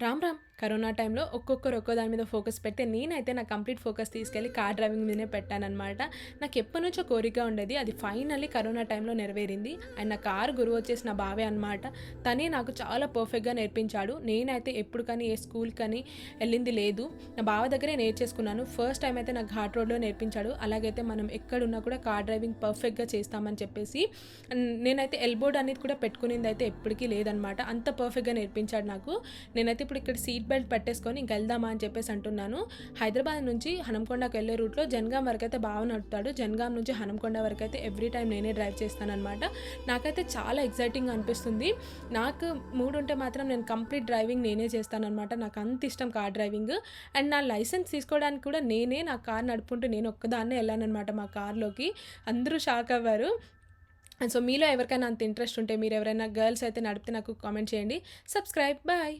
Ram Ram corona టైంలో ఒక్కొక్కరు ఒక్కో దాని మీద ఫోకస్ పెడితే నేనైతే నా కంప్లీట్ ఫోకస్ తీసుకెళ్ళి కార్ డ్రైవింగ్ మీదనే పెట్టాననమాట. నాకు ఎప్పటి నుంచో కోరిక ఉండేది, అది ఫైనల్లీ కరోనా టైంలో నెరవేరింది. అండ్ నా కారు గురువు వచ్చేసి నా బావే అనమాట. తనే నాకు చాలా పర్ఫెక్ట్గా నేర్పించాడు. నేనైతే ఎప్పుడు కానీ ఏ స్కూల్ కానీ వెళ్ళింది లేదు, నా బావ దగ్గరే నేర్చేసుకున్నాను. ఫస్ట్ టైం అయితే నాకు ఘాట్ రోడ్లో నేర్పించాడు. అలాగైతే మనం ఎక్కడున్నా కూడా కార్ డ్రైవింగ్ పర్ఫెక్ట్గా చేస్తామని చెప్పేసి నేనైతే ఎల్బోర్డ్ అనేది కూడా పెట్టుకునేది అయితే ఎప్పటికీ లేదనమాట. అంత పర్ఫెక్ట్గా నేర్పించాడు నాకు. నేనైతే ఇప్పుడు ఇక్కడ సీట్ బెల్ట్ పెట్టేసుకొని ఇంక వెళ్దామా అని చెప్పేసి అంటున్నాను. హైదరాబాద్ నుంచి హనంకొండకు వెళ్ళే రూట్లో జనగాం వరకు అయితే బాగా నడుపుతాడు. జనగాం నుంచి హనంకొండ వరకు అయితే ఎవ్రీ టైం నేనే డ్రైవ్ చేస్తానన్నమాట. నాకైతే చాలా ఎగ్జైటింగ్ అనిపిస్తుంది. నాకు మూడు ఉంటే మాత్రం నేను కంప్లీట్ డ్రైవింగ్ నేనే చేస్తానన్నమాట. నాకు అంత ఇష్టం కార్ డ్రైవింగ్. అండ్ నా లైసెన్స్ తీసుకోవడానికి కూడా నేనే నా కార్ నడుపుకుంటూ నేను ఒక్కదాన్నే వెళ్ళానమాట మా కార్లోకి. అందరూ షాక్ అవ్వారు. సో మీలో ఎవరికైనా అంత ఇంట్రెస్ట్ ఉంటే, మీరు ఎవరైనా గర్ల్స్ అయితే నడిపితే నాకు కామెంట్ చేయండి. సబ్స్క్రైబ్. బాయ్.